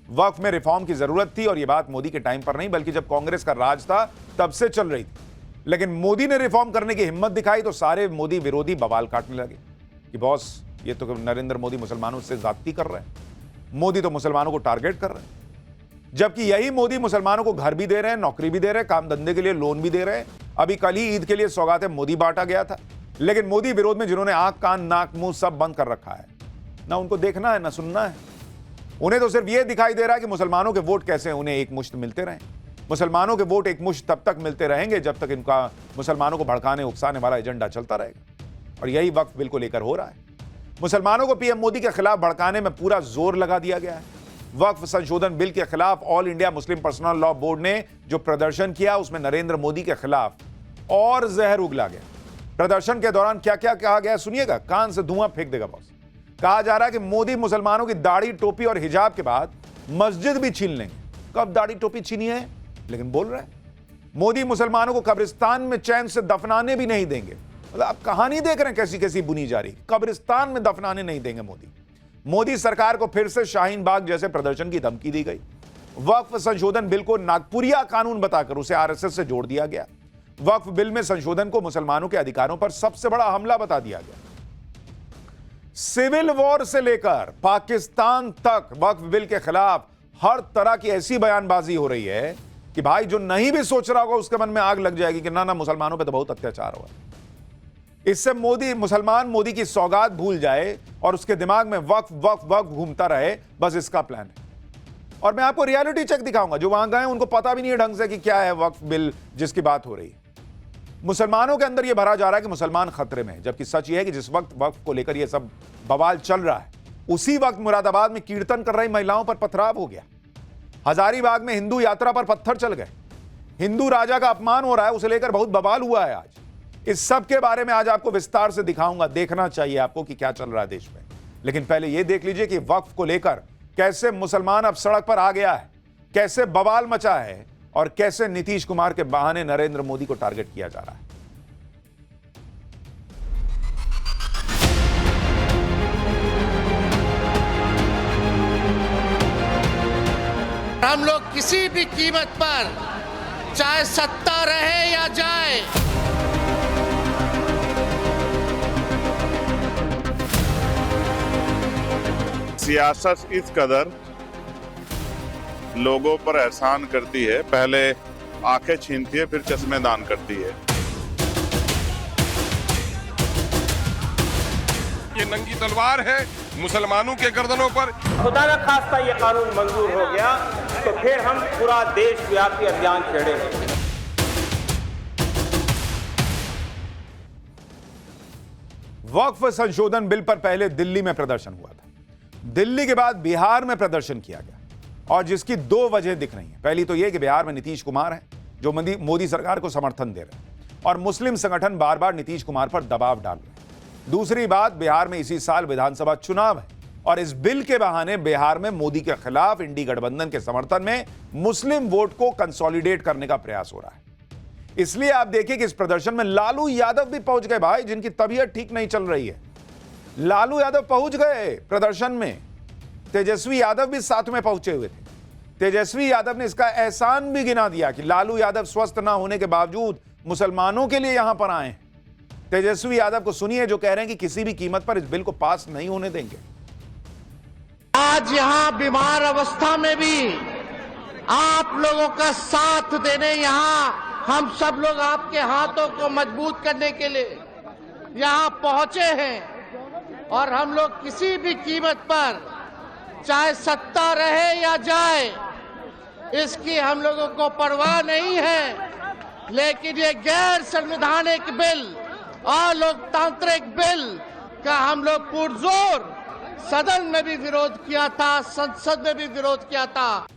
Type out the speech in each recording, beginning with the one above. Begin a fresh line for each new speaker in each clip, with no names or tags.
वक्फ में रिफॉर्म की जरूरत थी और यह बात मोदी के टाइम पर नहीं बल्कि जब कांग्रेस का राज था तब से चल रही थी। लेकिन मोदी ने रिफॉर्म करने की हिम्मत दिखाई तो सारे मोदी विरोधी बवाल काटने लगे कि बॉस ये तो नरेंद्र मोदी मुसलमानों से ज्यादती कर रहे हैं, मोदी तो मुसलमानों को टारगेट कर रहे हैं। जबकि यही मोदी मुसलमानों को घर भी दे रहे हैं, नौकरी भी दे रहे हैं, काम धंधे के लिए लोन भी दे रहे हैं। अभी कल ही ईद के लिए सौगातें मोदी बांटा गया था। लेकिन मोदी विरोध में जिन्होंने आंख कान नाक मुंह सब बंद कर रखा है, ना उनको देखना है ना सुनना है। उन्हें तो सिर्फ यह दिखाई दे रहा है कि मुसलमानों के वोट कैसे उन्हें एक मुश्त मिलते रहें। मुसलमानों के वोट एक मुश्त तब तक मिलते रहेंगे जब तक इनका मुसलमानों को भड़काने उकसाने वाला एजेंडा चलता रहेगा। और यही वक्फ बिल को लेकर हो रहा है। मुसलमानों को पीएम मोदी के खिलाफ भड़काने में पूरा जोर लगा दिया गया है। वक्फ संशोधन बिल के खिलाफ all India Muslim Personal Law Board ने जो प्रदर्शन किया उसमें नरेंद्र मोदी के खिलाफ और जहर उगला गया। प्रदर्शन के दौरान क्या क्या कहा गया सुनिएगा, कान से धुआं फेंक देगा बॉस। कहा जा रहा है कि मोदी मुसलमानों की दाढ़ी टोपी और हिजाब के बाद मस्जिद भी छीन लेंगे। कब दाढ़ी टोपी छीनी है, लेकिन बोल रहे हैं मोदी मुसलमानों को कब्रिस्तान में चैन से दफनाने भी नहीं देंगे। मतलब आप कहानी देख रहे हैं कैसी कैसी बुनी जा रही, कब्रिस्तान में दफनाने नहीं देंगे मोदी सरकार को फिर से शाहीन बाग जैसे प्रदर्शन की धमकी दी गई। वक्फ संशोधन बिल को नागपुरिया कानून बताकर उसे आरएसएस से जोड़ दिया गया। वक्फ बिल में संशोधन को मुसलमानों के अधिकारों पर सबसे बड़ा हमला बता दिया गया। सिविल वॉर से लेकर पाकिस्तान तक वक्फ बिल के खिलाफ हर तरह की ऐसी बयानबाजी हो रही है कि भाई जो नहीं भी सोच रहा होगा उसके मन में आग लग जाएगी कि ना मुसलमानों पे तो बहुत अत्याचार हुआ। इससे मुसलमान मोदी की सौगात भूल जाए और उसके दिमाग में वक्फ वक्फ वक्फ घूमता रहे, बस इसका प्लान है। और मैं आपको रियलिटी चेक दिखाऊंगा, जो वहां गए उनको पता भी नहीं है ढंग से कि क्या है वक्फ बिल जिसकी बात हो रही है। मुसलमानों के अंदर यह भरा जा रहा है कि मुसलमान खतरे में है, जबकि सच यह है कि जिस वक्त वक्फ को लेकर यह सब बवाल चल रहा है उसी वक्त मुरादाबाद में कीर्तन कर रही महिलाओं पर पथराव हो गया। हजारीबाग में हिंदू यात्रा पर पत्थर चल गए। हिंदू राजा का अपमान हो रहा है, उसे लेकर बहुत बवाल हुआ है आज। इस सब के बारे में आज आपको विस्तार से दिखाऊंगा। देखना चाहिए आपको कि क्या चल रहा है देश में। लेकिन पहले यह देख लीजिए कि वक्फ को लेकर कैसे मुसलमान अब सड़क पर आ गया है, कैसे बवाल मचा है और कैसे नीतीश कुमार के बहाने नरेंद्र मोदी को टारगेट किया जा रहा है।
हम लोग किसी भी कीमत पर, चाहे सत्ता रहे या जाए,
सियासत इस कदर लोगों पर एहसान करती है, पहले आंखें छीनती है फिर चश्मे दान करती है।
ये नंगी तलवार है मुसलमानों के गर्दनों पर।
खुदा न खास्ता ये कानून मंजूर हो गया तो फिर हम पूरा देशव्यापी अभियान छेड़ेंगे।
वक्फ संशोधन बिल पर पहले दिल्ली में प्रदर्शन हुआ था, दिल्ली के बाद बिहार में प्रदर्शन किया गया और जिसकी दो वजह दिख रही हैं। पहली तो यह कि बिहार में नीतीश कुमार हैं जो मोदी सरकार को समर्थन दे रहे हैं और मुस्लिम संगठन बार बार नीतीश कुमार पर दबाव डाल रहे हैं। दूसरी बात, बिहार में इसी साल विधानसभा चुनाव है और इस बिल के बहाने बिहार में मोदी के खिलाफ इंडी गठबंधन के समर्थन में मुस्लिम वोट को कंसोलिडेट करने का प्रयास हो रहा है। इसलिए आप देखिए कि इस प्रदर्शन में लालू यादव भी पहुंच गए भाई, जिनकी तबीयत ठीक नहीं चल रही है। लालू यादव पहुंच गए प्रदर्शन में, तेजस्वी यादव भी साथ में पहुंचे हुए थे। तेजस्वी यादव ने इसका एहसान भी गिना दिया कि लालू यादव स्वस्थ ना होने के बावजूद मुसलमानों के लिए यहां पर आए हैं। तेजस्वी यादव को सुनिए जो कह रहे हैं कि किसी भी कीमत पर इस बिल को पास नहीं होने देंगे।
आज यहां बीमार अवस्था में भी आप लोगों का साथ देने, यहां हम सब लोग आपके हाथों को मजबूत करने के लिए यहां पहुंचे हैं और हम लोग किसी भी कीमत पर, चाहे सत्ता रहे या जाए, इसकी हम लोगों को परवाह नहीं है। लेकिन ये गैर संवैधानिक बिल और लोकतांत्रिक बिल का हम लोग पुरजोर सदन में भी विरोध किया था, संसद में भी विरोध किया था।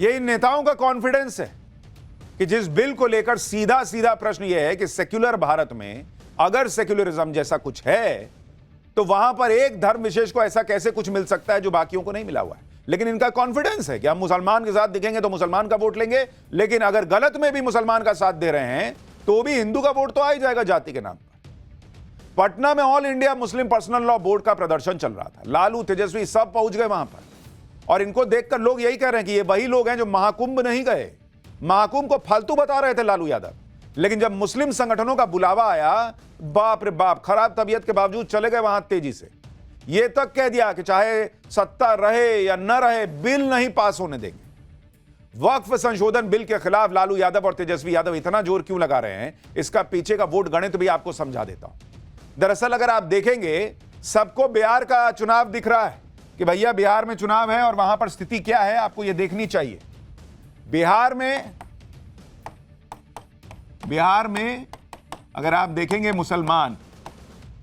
ये इन नेताओं का कॉन्फिडेंस है कि जिस बिल को लेकर सीधा सीधा प्रश्न यह है कि सेक्युलर भारत में अगर सेक्युलरिज्म जैसा कुछ है तो वहां पर एक धर्म विशेष को ऐसा कैसे कुछ मिल सकता है जो बाकियों को नहीं मिला हुआ है। लेकिन इनका कॉन्फिडेंस है कि हम मुसलमान के साथ दिखेंगे तो मुसलमान का वोट लेंगे, लेकिन अगर गलत में भी मुसलमान का साथ दे रहे हैं तो भी हिंदू का वोट तो आ ही जाएगा जाति के नाम पर। पटना में all India Muslim Personal Law board का प्रदर्शन चल रहा था। लालू, तेजस्वी सब पहुंच गए वहां पर, और इनको देखकर लोग यही कह रहे हैं कि ये वही लोग हैं जो महाकुंभ नहीं गए। महाकुंभ को फालतू बता रहे थे लालू यादव, लेकिन जब मुस्लिम संगठनों का बुलावा आया, बाप रे बाप, खराब तबीयत के बावजूद चले गए वहां तेजी से। यह तक कह दिया कि चाहे सत्ता रहे या न रहे, बिल नहीं पास होने देंगे। वक्फ संशोधन बिल के खिलाफ लालू यादव और तेजस्वी यादव इतना जोर क्यों लगा रहे हैं, इसका पीछे का वोट गणित भी आपको समझा देता हूं। दरअसल अगर आप देखेंगे, सबको बिहार का चुनाव दिख रहा है कि भैया बिहार में चुनाव है और वहां पर स्थिति क्या है, आपको यह देखनी चाहिए। बिहार में अगर आप देखेंगे मुसलमान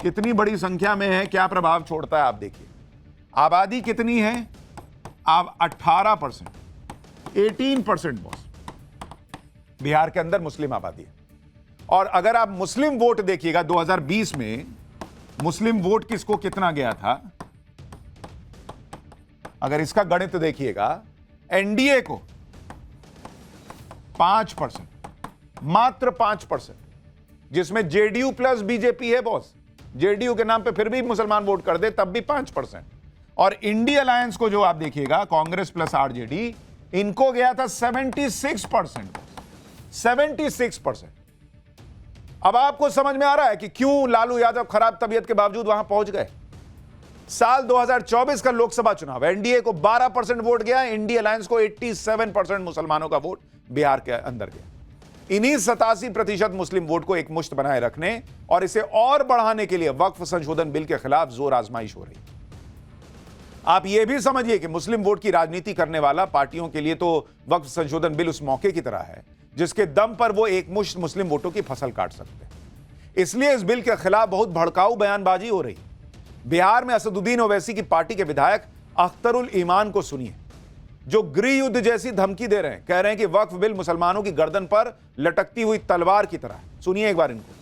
कितनी बड़ी संख्या में है, क्या प्रभाव छोड़ता है आप देखिए। आबादी कितनी है? आप 18%, 18% बॉस बिहार के अंदर मुस्लिम आबादी है। और अगर आप मुस्लिम वोट देखिएगा 2020 में, मुस्लिम वोट किसको कितना गया था, अगर इसका गणित देखिएगा, एनडीए को 5%, मात्र 5%, जिसमें जेडीयू प्लस बीजेपी है बॉस। जेडीयू के नाम पे फिर भी मुसलमान वोट कर दे तब भी 5%। और इंडिया अलायंस को जो आप देखिएगा, कांग्रेस प्लस आरजेडी, इनको गया था 76%, 76%। अब आपको समझ में आ रहा है कि क्यों लालू यादव खराब तबीयत के बावजूद वहां पहुंच गए। साल 2024 का लोकसभा चुनाव, एनडीए को 12% वोट गया, इंडिया अलायंस को 87% मुसलमानों का वोट बिहार के अंदर गया। इन्हीं 87% मुस्लिम वोट को एक मुश्त बनाए रखने और इसे और बढ़ाने के लिए वक्फ संशोधन बिल के खिलाफ जोर आजमाइश हो रही है। आप यह भी समझिए कि मुस्लिम वोट की राजनीति करने वाला पार्टियों के लिए तो वक्फ संशोधन बिल उस मौके की तरह है जिसके दम पर वो एक मुश्त मुस्लिम वोटों की फसल काट सकते हैं। इसलिए इस बिल के खिलाफ बहुत भड़काऊ बयानबाजी हो रही। बिहार में असदुद्दीन ओवैसी की पार्टी के विधायक अख्तरुल ईमान को सुनिए, जो गृह युद्ध जैसी धमकी दे रहे हैं। कह रहे हैं कि वक्फ बिल मुसलमानों की गर्दन पर लटकती हुई तलवार की तरह है। सुनिए एक बार इनको।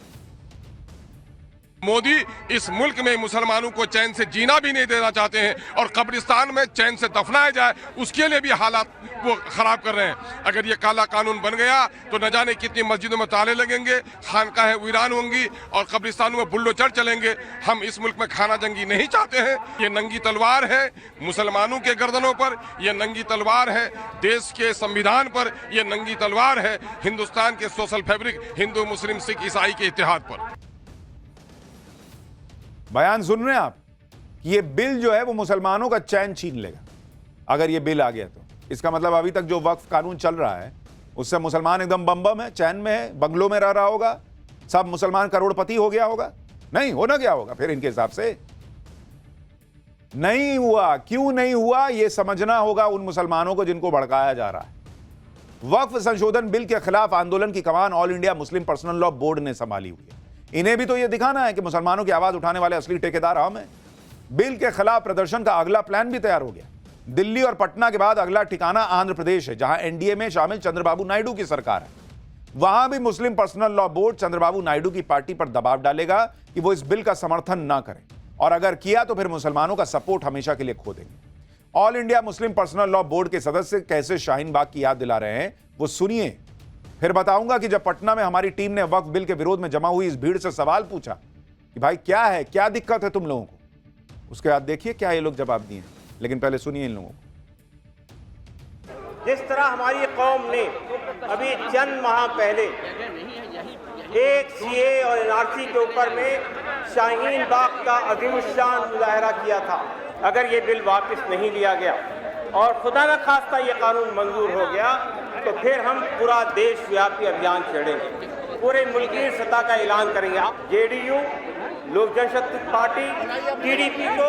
मोदी इस मुल्क में मुसलमानों को चैन से जीना भी नहीं देना चाहते हैं और कब्रिस्तान में चैन से दफनाया जाए उसके लिए भी हालात वो खराब कर रहे हैं। अगर ये काला कानून बन गया तो न जाने कितनी मस्जिदों में ताले लगेंगे, खानकाहें वीरान होंगी और कब्रिस्तानों में बुल्डोजर चलेंगे। हम इस मुल्क में खाना जंगी नहीं चाहते हैं। ये नंगी तलवार है मुसलमानों के गर्दनों पर, ये नंगी तलवार है देश के संविधान पर, ये नंगी तलवार है हिंदुस्तान के सोशल फैब्रिक हिंदू मुस्लिम सिख ईसाई के इत्तेहाद पर।
बयान सुन रहे हैं आप? ये बिल जो है वो मुसलमानों का चैन छीन लेगा अगर ये बिल आ गया तो। इसका मतलब अभी तक जो वक्फ कानून चल रहा है उससे मुसलमान एकदम बम है, चैन में है, बंगलों में रह रहा होगा, सब मुसलमान करोड़पति हो गया होगा। नहीं होना क्या होगा फिर इनके हिसाब से? नहीं हुआ। क्यों नहीं हुआ ये समझना होगा उन मुसलमानों को जिनको भड़काया जा रहा है। वक्फ संशोधन बिल के खिलाफ आंदोलन की कमान All India Muslim Personal Law Board ने संभाली हुई है। इन्हें भी तो यह दिखाना है कि मुसलमानों की आवाज उठाने वाले असली ठेकेदार हम हैं। बिल के खिलाफ प्रदर्शन का अगला प्लान भी तैयार हो गया। दिल्ली और पटना के बाद अगला ठिकाना आंध्र प्रदेश है, जहां एनडीए में शामिल चंद्रबाबू नायडू की सरकार है। वहां भी Muslim Personal Law Board Chandrababu Naidu की पार्टी पर दबाव डालेगा कि वो इस बिल का समर्थन ना करें, और अगर किया तो फिर मुसलमानों का सपोर्ट हमेशा के लिए खो देंगे। All India Muslim Personal Law board के सदस्य कैसे शाहीन बाग की याद दिला रहे हैं वो सुनिए। फिर बताऊंगा कि जब पटना में हमारी टीम ने वक्फ बिल के विरोध में जमा हुई इस भीड़ से सवाल पूछा कि भाई क्या है, क्या दिक्कत है तुम लोगों को, उसके बाद देखिए क्या ये लोग जवाब दिए। लेकिन पहले सुनिए इन लोगों को।
जिस तरह हमारी कौम ने अभी चंद माह पहले एक सीए और एनआरसी के ऊपर में शाहीन बाग का अजीमुश्शान मुजाहरा किया था, अगर ये बिल वापस नहीं लिया गया और खुदा न खास्ता ये कानून मंजूर हो गया तो फिर हम पूरा देशव्यापी अभियान छेड़ेंगे, पूरे मुल्की सतह का ऐलान करेंगे। जेडीयू, लोक जनशक्ति पार्टी, टीडीपी को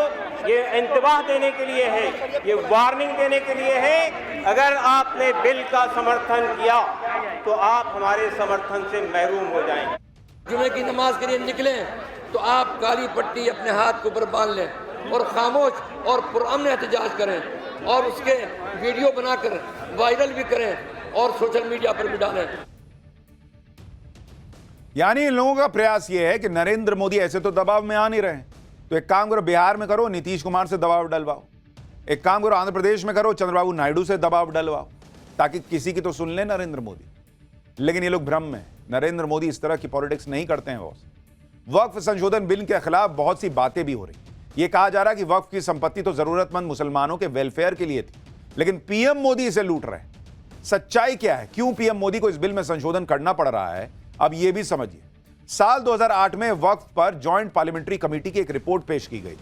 ये इंतबाह देने के लिए है, ये वार्निंग देने के लिए है। अगर आपने बिल का समर्थन किया तो आप हमारे समर्थन से महरूम हो जाएंगे।
जुमे की नमाज के लिए निकले तो आप काली पट्टी अपने हाथ के ऊपर बांध लें और खामोश और पुरअमन एहतजाज करें और उसके वीडियो बनाकर वायरल भी करें और सोशल मीडिया पर भी डालें।
यानी इन लोगों का प्रयास यह है कि नरेंद्र मोदी ऐसे तो दबाव में आ नहीं रहे हैं, तो एक काम करो बिहार में करो, नीतीश कुमार से दबाव डलवाओ। एक काम करो आंध्र प्रदेश में करो, चंद्रबाबू नायडू से दबाव डलवाओ, ताकि किसी की तो सुन ले नरेंद्र मोदी। लेकिन ये लोग भ्रम में। नरेंद्र मोदी इस तरह की पॉलिटिक्स नहीं करते हैं बॉस। वक्फ संशोधन बिल के खिलाफ बहुत सी बातें भी हो रही। यह कहा जा रहा है कि वक्फ की संपत्ति तो जरूरतमंद मुसलमानों के वेलफेयर के लिए थी, लेकिन पीएम मोदी इसे लूट रहे हैं। सच्चाई क्या है? क्यों पीएम मोदी को इस बिल में संशोधन करना पड़ रहा है? अब यह भी समझिए। साल 2008 में वक्फ पर जॉइंट पार्लियामेंट्री कमेटी की एक रिपोर्ट पेश की गई,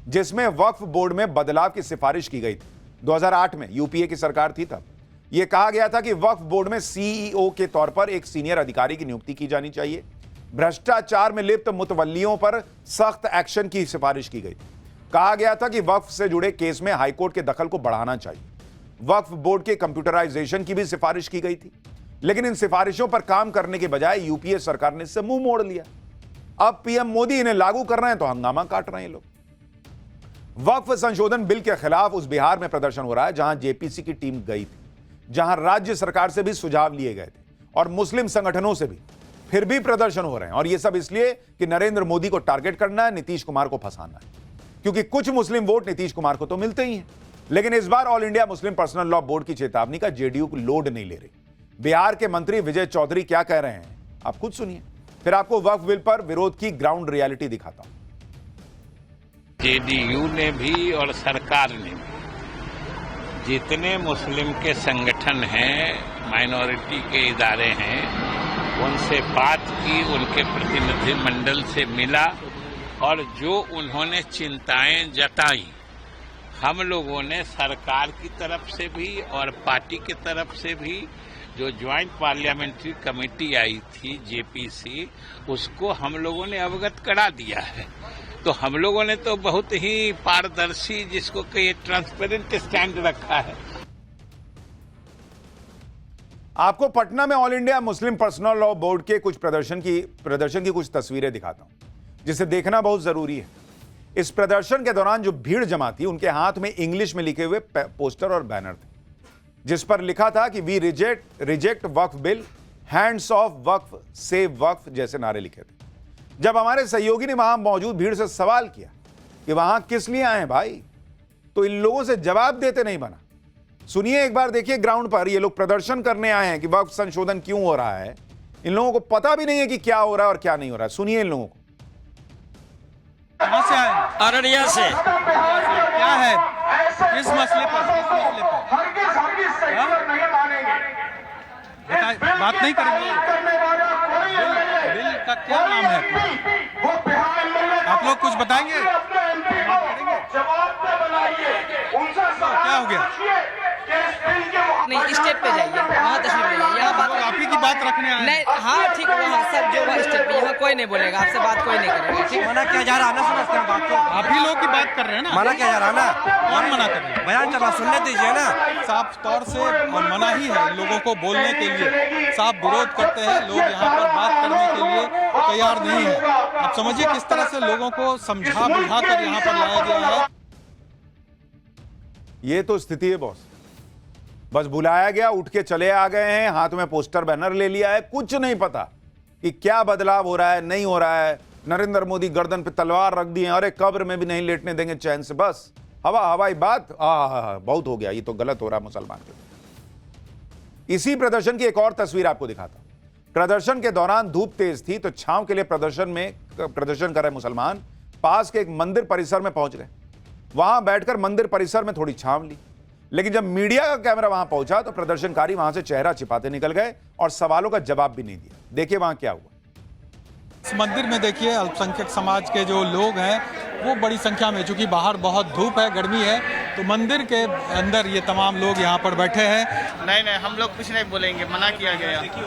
जिसमें वक्फ बोर्ड में बदलाव की सिफारिश की गई थी। 2008 में यूपीए की सरकार थी। तब यह कहा गया था कि वक्फ बोर्ड में सीईओ के तौर पर एक सीनियर अधिकारी की नियुक्ति की जानी चाहिए। भ्रष्टाचार में लिप्त मुतवल्लियों पर सख्त एक्शन की सिफारिश की गई। कहा गया था कि वक्फ से जुड़े केस में हाईकोर्ट के दखल को बढ़ाना चाहिए। वक्फ बोर्ड के कंप्यूटराइजेशन की भी सिफारिश की गई थी, लेकिन इन सिफारिशों पर काम करने के बजाय यूपीए सरकार ने इससे मुंह मोड़ लिया। अब पीएम मोदी इन्हें लागू कर रहे हैं तो हंगामा काट रहे हैं लोग। वक्फ संशोधन बिल के खिलाफ उस बिहार में प्रदर्शन हो रहा है जहां जेपीसी की टीम गई थी, जहां राज्य सरकार से भी सुझाव लिए गए थे और मुस्लिम संगठनों से भी। फिर भी प्रदर्शन हो रहे हैं, और यह सब इसलिए कि नरेंद्र मोदी को टारगेट करना है, नीतीश कुमार को फंसाना है, क्योंकि कुछ मुस्लिम वोट नीतीश कुमार को तो मिलते ही हैं। लेकिन इस बार All India Muslim Personal Law Board की चेतावनी का जेडीयू को लोड नहीं ले रही। बिहार के मंत्री विजय चौधरी क्या कह रहे हैं आप खुद सुनिए, फिर आपको वक्फ बिल पर विरोध की ग्राउंड रियलिटी दिखाता हूं।
जेडीयू ने भी और सरकार ने भी जितने मुस्लिम के संगठन हैं, माइनॉरिटी के इदारे हैं, उनसे बात की, उनके प्रतिनिधिमंडल से मिला और जो उन्होंने चिंताएं जताई, हम लोगों ने सरकार की तरफ से भी और पार्टी की तरफ से भी, जो ज्वाइंट पार्लियामेंट्री कमेटी आई थी जेपीसी, उसको हम लोगों ने अवगत करा दिया है। तो हम लोगों ने तो बहुत ही पारदर्शी, जिसको कहिए ट्रांसपेरेंट स्टैंड रखा है।
आपको पटना में all India Muslim Personal Law board के कुछ प्रदर्शन की कुछ तस्वीरें दिखाता हूं, जिसे देखना बहुत जरूरी है। इस प्रदर्शन के दौरान जो भीड़ जमा थी, उनके हाथ में इंग्लिश में लिखे हुए पोस्टर और बैनर थे, जिस पर लिखा था कि we reject Waqf bill, hands off Waqf, save Waqf जैसे नारे लिखे थे। जब हमारे सहयोगी ने वहां मौजूद भीड़ से सवाल किया कि वहां किस लिए आए भाई, तो इन लोगों से जवाब देते नहीं बना। सुनिए एक बार, देखिए ग्राउंड पर ये लोग प्रदर्शन करने आए हैं कि वक्फ संशोधन क्यों हो रहा है। इन लोगों को पता भी नहीं है कि क्या हो रहा है और क्या नहीं हो रहा है। सुनिए इन लोगों को।
कहां से आए?
अररिया से।
क्या है किस मसले पर? बात नहीं करेंगे। बिल का क्या नाम है? आप लोग कुछ बताएंगे? क्या हो गया?
नहीं, स्टेट पे जाइए, वहाँ तस्वीर पे जाइए, यहाँ बात
आप ही की बात रखने आए?
नहीं, हाँ ठीक है, वहाँ सब जो वहाँ स्टेट पे, यहाँ कोई नहीं बोलेगा, आपसे बात कोई नहीं करेगा। ठीक,
मना किया जा रहा है ना, समझते हैं बात को।
आप ही लोग की बात कर रहे हैं ना?
मना किया जा रहा है ना?
कौन मना कर रहे हैं?
बयान चला, सुनने दीजिए ना।
साफ तौर से मना ही है लोगों को बोलने के लिए, साफ विरोध करते हैं लोग, यहाँ पर बात करने के लिए तैयार नहीं है। आप समझिए किस तरह से लोगों को समझा बुझा कर यहाँ पर लाया गया है।
ये तो स्थिति है बॉस, बस बुलाया गया, उठ के चले आ गए हैं, हाथ में पोस्टर बैनर ले लिया है, कुछ नहीं पता कि क्या बदलाव हो रहा है, नहीं हो रहा है। नरेंद्र मोदी गर्दन पे तलवार रख दिए, अरे कब्र में भी नहीं लेटने देंगे चैन से, बस हवाई बात। बहुत हो गया, ये तो गलत हो रहा है मुसलमान के। इसी प्रदर्शन की एक और तस्वीर आपको दिखाता हूं। प्रदर्शन के दौरान धूप तेज थी, तो छांव के लिए प्रदर्शन कर रहे मुसलमान पास के एक मंदिर परिसर में पहुंच गए। वहां बैठकर मंदिर परिसर में थोड़ी छांव ली, लेकिन जब मीडिया का कैमरा वहां पहुंचा तो प्रदर्शनकारी वहां से चेहरा छिपाते निकल गए और सवालों का जवाब भी नहीं दिया। देखिए वहां क्या हुआ।
इस मंदिर में देखिए अल्पसंख्यक समाज के जो लोग हैं वो बड़ी संख्या में, चूंकि बाहर बहुत धूप है, गर्मी है, तो मंदिर के अंदर ये तमाम लोग यहाँ पर बैठे हैं।
नहीं, हम लोग कुछ नहीं बोलेंगे, मना किया गया।
देखिए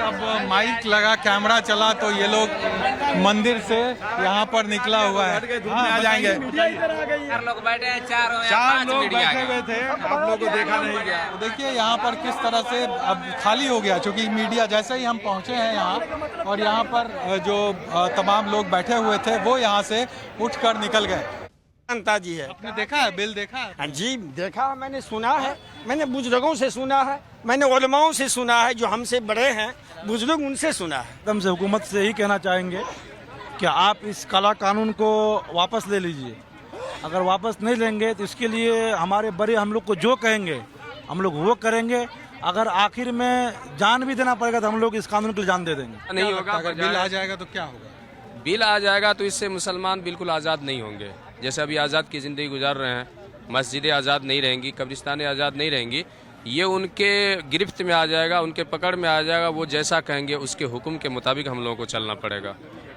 अब माइक लगा, कैमरा चला, तो ये लोग मंदिर से यहाँ पर निकला हुआ है। आ जाएंगे।
लोग बैठे हैं,
चार लोग बैठे हुए थे, आप लोगों को देखा नहीं गया। तो देखिए यहाँ पर किस तरह से अब खाली हो गया, क्योंकि मीडिया जैसे ही हम पहुँचे हैं यहाँ, और यहाँ पर जो तमाम लोग बैठे हुए थे वो यहाँ से उठकर निकल गए।
जनता जी है।
आपने देखा है, बिल देखा है?
हाँ जी, देखा, मैंने सुना है, मैंने बुजुर्गों से सुना है, मैंने उलमाओं से सुना है, जो हमसे बड़े हैं बुजुर्ग, उनसे सुना है।
एकदम से हुकूमत से ही कहना चाहेंगे कि आप इस काला कानून को वापस ले लीजिए। अगर वापस नहीं लेंगे तो इसके लिए हमारे बड़े हम लोग को जो कहेंगे हम लोग वो करेंगे, अगर आखिर में जान भी देना पड़ेगा तो हम लोग इस कानून के लिए जान दे देंगे।
नहीं होगा, अगर बिल आ जाएगा तो क्या होगा?
बिल आ जाएगा तो इससे मुसलमान बिल्कुल आज़ाद नहीं होंगे। जैसे अभी आज़ाद की ज़िंदगी गुजार रहे हैं, मस्जिदें आज़ाद नहीं रहेंगी, कब्रिस्तानें आज़ाद नहीं रहेंगी, ये उनके गिरफ्त में आ जाएगा, उनके पकड़ में आ जाएगा। वो जैसा कहेंगे उसके हुक्म के मुताबिक हम लोगों को चलना पड़ेगा।